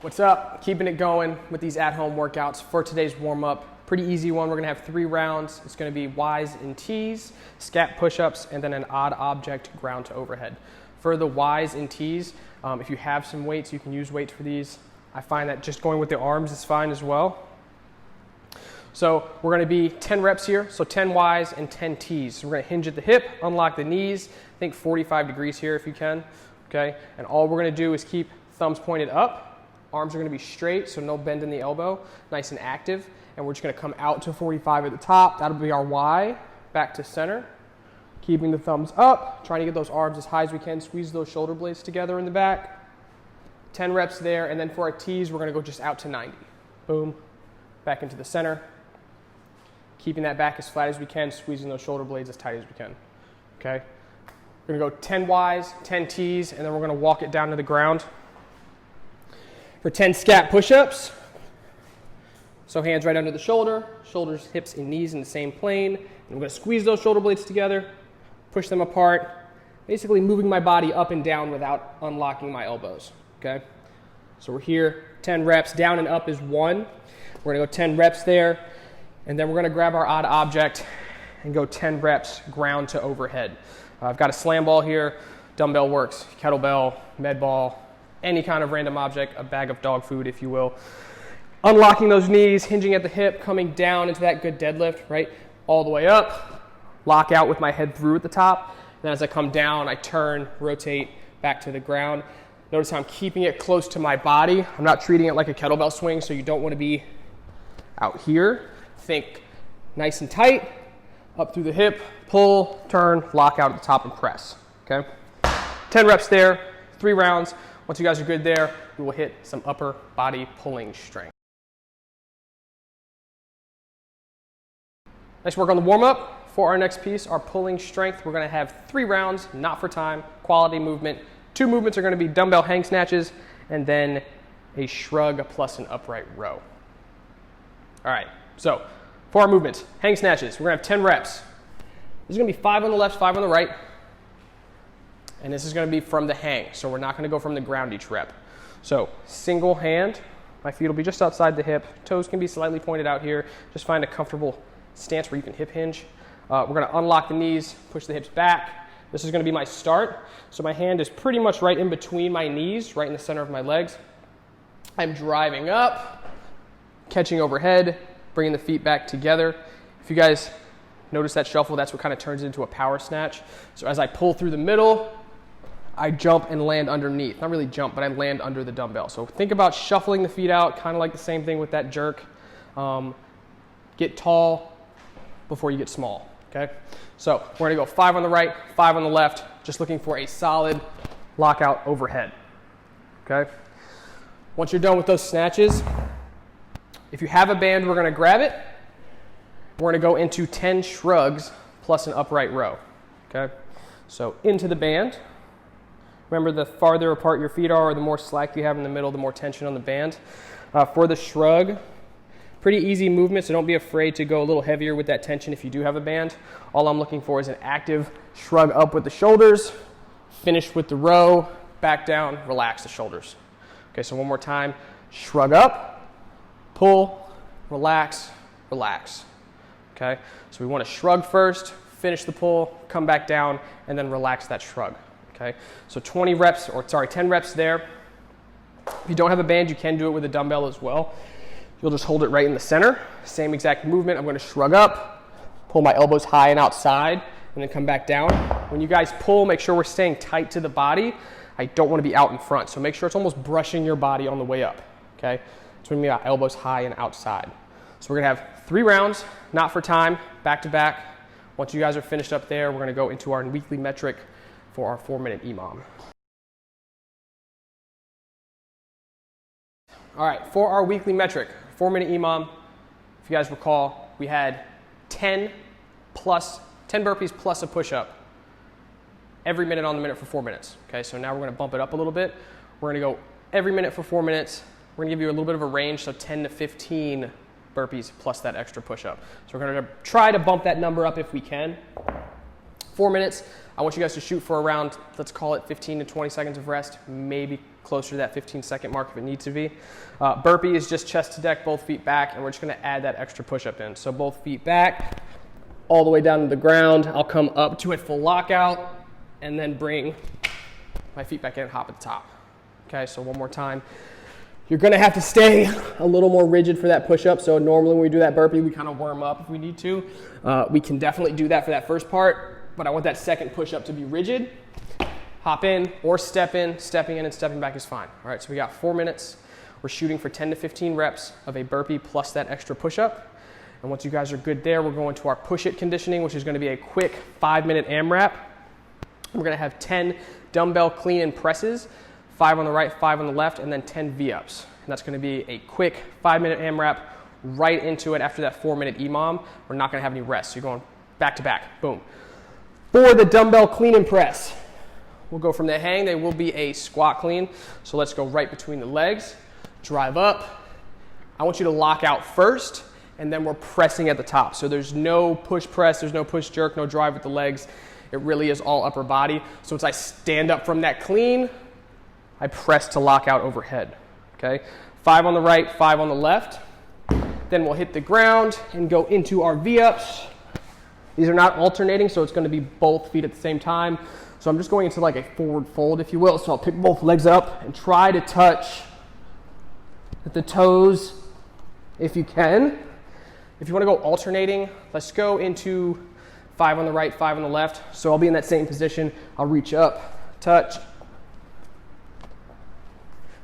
What's up? Keeping it going with these at-home workouts for today's warm-up. Pretty easy one. We're gonna have 3 rounds. It's gonna be Ys and Ts, Scap Push-Ups, and then an odd object ground to overhead. For the Ys and Ts, if you have some weights, you can use weights for these. I find that just going with the arms is fine as well. So we're gonna be 10 reps here, so 10 Ys and 10 Ts. So we're gonna hinge at the hip, unlock the knees, think 45 degrees here if you can, okay? And all we're gonna do is keep thumbs pointed up. Arms are gonna be straight, so no bend in the elbow, nice and active. And we're just gonna come out to 45 at the top. That'll be our Y, back to center. Keeping the thumbs up, trying to get those arms as high as we can, squeeze those shoulder blades together in the back. 10 reps there, and then for our Ts, we're gonna go just out to 90. Boom, back into the center. Keeping that back as flat as we can, squeezing those shoulder blades as tight as we can, okay? We're gonna go 10 Ys, 10 Ts, and then we're gonna walk it down to the ground. For 10 Scap Push-Ups, so hands right under the shoulder, shoulders, hips, and knees in the same plane. And I'm gonna squeeze those shoulder blades together, push them apart, basically moving my body up and down without unlocking my elbows, okay? So we're here, 10 reps, down and up is 1. We're gonna go 10 reps there, and then we're gonna grab our odd object and go 10 reps ground to overhead. I've got a slam ball here, dumbbell works, kettlebell, med ball, any kind of random object, a bag of dog food, if you will. Unlocking those knees, hinging at the hip, coming down into that good deadlift, right? All the way up, lock out with my head through at the top. Then as I come down, I turn, rotate back to the ground. Notice how I'm keeping it close to my body. I'm not treating it like a kettlebell swing, so you don't want to be out here. Think nice and tight, up through the hip, pull, turn, lock out at the top and press, okay? 10 reps there, 3 rounds. Once you guys are good there, we will hit some upper body pulling strength. Nice work on the warm-up. For our next piece, our pulling strength, we're gonna have 3 rounds, not for time, quality movement. 2 movements are gonna be dumbbell hang snatches, and then a shrug plus an upright row. All right, so for our movements, hang snatches, we're gonna have 10 reps. There's gonna be 5 on the left, 5 on the right. And this is gonna be from the hang, so we're not gonna go from the ground each rep. So single hand, my feet will be just outside the hip, toes can be slightly pointed out here, just find a comfortable stance where you can hip hinge. We're gonna unlock the knees, push the hips back. This is gonna be my start. So my hand is pretty much right in between my knees, right in the center of my legs. I'm driving up, catching overhead, bringing the feet back together. If you guys notice that shuffle, that's what kind of turns it into a power snatch. So as I pull through the middle, I jump and land underneath. Not really jump, but I land under the dumbbell. So think about shuffling the feet out, kind of like the same thing with that jerk. Get tall before you get small, okay? So we're gonna go 5 on the right, 5 on the left, just looking for a solid lockout overhead, okay? Once you're done with those snatches, if you have a band, we're gonna grab it. We're gonna go into 10 shrugs plus an upright row, okay? So into the band. Remember, the farther apart your feet are, or the more slack you have in the middle, the more tension on the band. For the shrug, pretty easy movement, so don't be afraid to go a little heavier with that tension if you do have a band. All I'm looking for is an active shrug up with the shoulders, finish with the row, back down, relax the shoulders. Okay, so one more time, shrug up, pull, relax, relax. Okay, so we want to shrug first, finish the pull, come back down, and then relax that shrug. Okay, so 10 reps there. If you don't have a band, you can do it with a dumbbell as well. You'll just hold it right in the center. Same exact movement. I'm going to shrug up, pull my elbows high and outside, and then come back down. When you guys pull, make sure we're staying tight to the body. I don't want to be out in front, so make sure it's almost brushing your body on the way up. Okay, so we got elbows high and outside. So we're going to have 3 rounds, not for time, back to back. Once you guys are finished up there, we're going to go into our weekly metric for our 4-minute EMOM. All right, for our weekly metric, 4-minute EMOM, if you guys recall, we had 10 burpees plus a push-up every minute on the minute for 4 minutes. Okay, so now we're gonna bump it up a little bit. We're gonna go every minute for 4 minutes. We're gonna give you a little bit of a range, so 10 to 15 burpees plus that extra push-up. So we're gonna try to bump that number up if we can. 4 minutes. I want you guys to shoot for around, let's call it 15 to 20 seconds of rest, maybe closer to that 15-second mark if it needs to be. Burpee is just chest to deck, both feet back, and we're just gonna add that extra push-up in. So both feet back, all the way down to the ground. I'll come up to a full lockout, and then bring my feet back in and hop at the top. Okay, so one more time. You're gonna have to stay a little more rigid for that push-up. So normally when we do that burpee, we kind of warm up if we need to. We can definitely do that for that first part, but I want that second push-up to be rigid. Hop in or step in. Stepping in and stepping back is fine. All right, so we got 4 minutes. We're shooting for 10 to 15 reps of a burpee plus that extra push-up. And once you guys are good there, we're going to our push-it conditioning, which is gonna be a quick 5-minute AMRAP. We're gonna have 10 dumbbell clean and presses, 5 on the right, 5 on the left, and then 10 V-ups. And that's gonna be a quick 5-minute AMRAP right into it after that 4-minute EMOM. We're not gonna have any rest. So you're going back to back, boom. For the dumbbell clean and press, we'll go from the hang. They will be a squat clean. So let's go right between the legs, drive up. I want you to lock out first, and then we're pressing at the top. So there's no push press, there's no push jerk, no drive with the legs. It really is all upper body. So as I stand up from that clean, I press to lock out overhead, okay? 5 on the right, 5 on the left. Then we'll hit the ground and go into our V-ups. These are not alternating, so it's gonna be both feet at the same time. So I'm just going into like a forward fold, if you will. So I'll pick both legs up and try to touch at the toes if you can. If you wanna go alternating, let's go into 5 on the right, 5 on the left. So I'll be in that same position. I'll reach up, touch,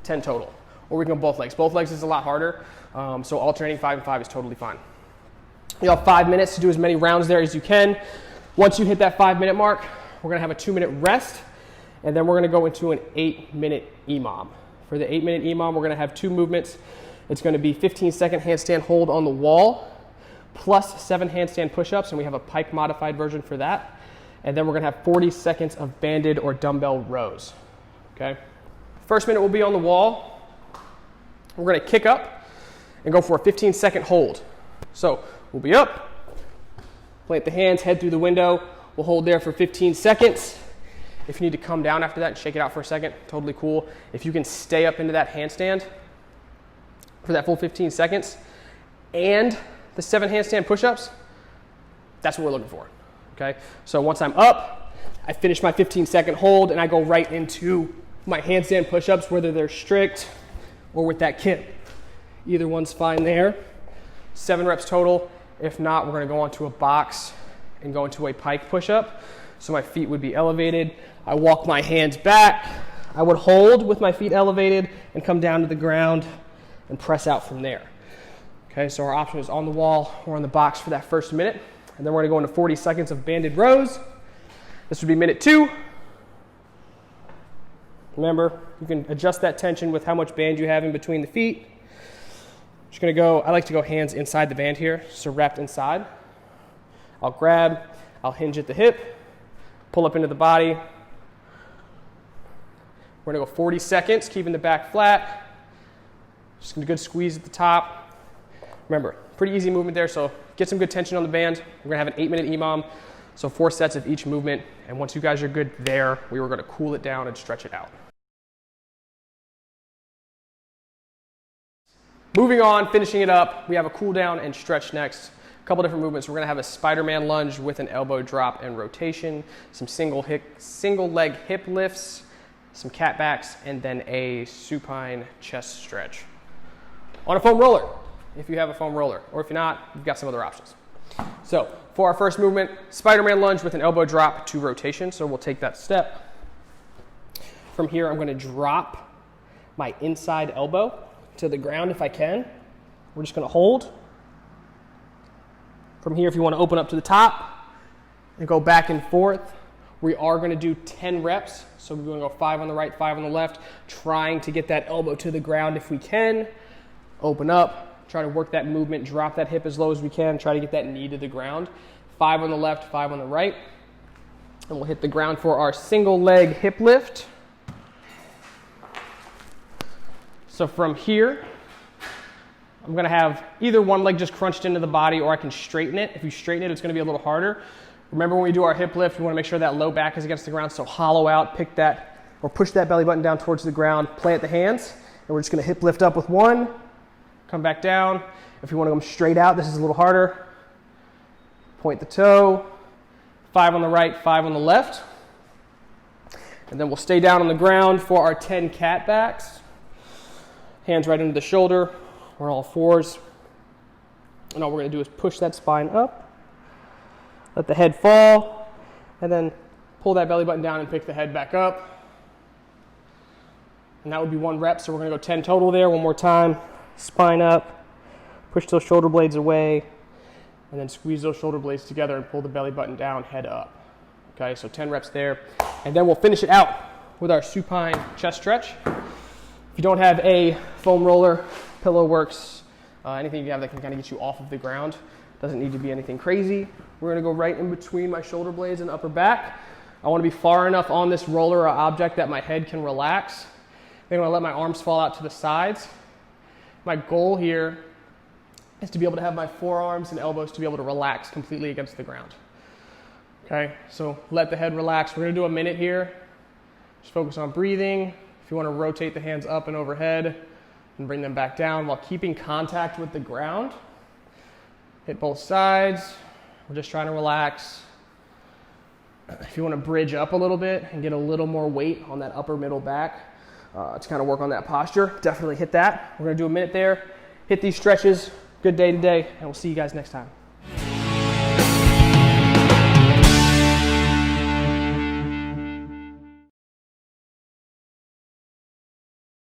10 total. Or we can go both legs. Both legs is a lot harder. So alternating 5 and 5 is totally fine. You have 5 minutes to do as many rounds there as you can. Once you hit that 5-minute mark, we're gonna have a 2-minute rest, and then we're gonna go into an 8-minute EMOM. For the 8-minute EMOM, we're gonna have 2 movements. It's gonna be 15-second handstand hold on the wall, plus 7 handstand push-ups, and we have a pike modified version for that. And then we're gonna have 40 seconds of banded or dumbbell rows, okay? First minute will be on the wall. We're gonna kick up and go for a 15-second hold. So we'll be up, plant the hands, head through the window. We'll hold there for 15 seconds. If you need to come down after that and shake it out for a second, totally cool. If you can stay up into that handstand for that full 15 seconds and the 7 handstand push-ups, that's what we're looking for, okay? So once I'm up, I finish my 15-second hold and I go right into my handstand push-ups, whether they're strict or with that kip. Either one's fine there. 7 reps total. If not, we're gonna go onto a box and go into a pike push-up. So my feet would be elevated. I walk my hands back. I would hold with my feet elevated and come down to the ground and press out from there. Okay, so our option is on the wall or on the box for that first minute. And then we're gonna go into 40 seconds of banded rows. This would be minute 2. Remember, you can adjust that tension with how much band you have in between the feet. Just gonna go, I like to go hands inside the band here, so wrapped inside. I'll grab, I'll hinge at the hip, pull up into the body. We're gonna go 40 seconds, keeping the back flat. Just a good squeeze at the top. Remember, pretty easy movement there, so get some good tension on the band. We're gonna have an 8-minute EMOM, so 4 sets of each movement. And once you guys are good there, we were gonna cool it down and stretch it out. Moving on, finishing it up, we have a cool down and stretch next. A couple different movements. We're gonna have a Spiderman lunge with an elbow drop and rotation, some single leg hip lifts, some catbacks, and then a supine chest stretch. On a foam roller, if you have a foam roller, or if you're not, you've got some other options. So for our first movement, Spiderman lunge with an elbow drop to rotation. So we'll take that step. From here, I'm gonna drop my inside elbow to the ground if I can. We're just gonna hold. From here, if you wanna open up to the top and go back and forth, we are gonna do 10 reps. So we're gonna go 5 on the right, 5 on the left, trying to get that elbow to the ground if we can. Open up, try to work that movement, drop that hip as low as we can, try to get that knee to the ground. 5 on the left, 5 on the right. And we'll hit the ground for our single leg hip lift. So from here, I'm gonna have either one leg just crunched into the body, or I can straighten it. If you straighten it, it's gonna be a little harder. Remember when we do our hip lift, we want to make sure that low back is against the ground, so hollow out, pick that, or push that belly button down towards the ground, plant the hands, and we're just going to hip lift up with 1, come back down. If you want to come straight out, this is a little harder. Point the toe, 5 on the right, 5 on the left. And then we'll stay down on the ground for our 10 catbacks. Hands right under the shoulder, or all fours. And all we're going to do is push that spine up. Let the head fall, and then pull that belly button down and pick the head back up. And that would be 1 rep, so we're going to go 10 total there. One more time. Spine up, push those shoulder blades away, and then squeeze those shoulder blades together and pull the belly button down, head up. Okay, so 10 reps there. And then we'll finish it out with our supine chest stretch. If you don't have a foam roller, pillow works, anything you have that can kind of get you off of the ground. Doesn't need to be anything crazy. We're going to go right in between my shoulder blades and upper back. I want to be far enough on this roller or object that my head can relax. Then I'm going to let my arms fall out to the sides. My goal here is to be able to have my forearms and elbows to be able to relax completely against the ground. Okay, so let the head relax. We're going to do a minute here. Just focus on breathing. If you want to rotate the hands up and overhead and bring them back down while keeping contact with the ground. Hit both sides. We're just trying to relax. If you want to bridge up a little bit and get a little more weight on that upper middle back to kind of work on that posture, definitely hit that. We're going to do a minute there. Hit these stretches. Good day today, and we'll see you guys next time.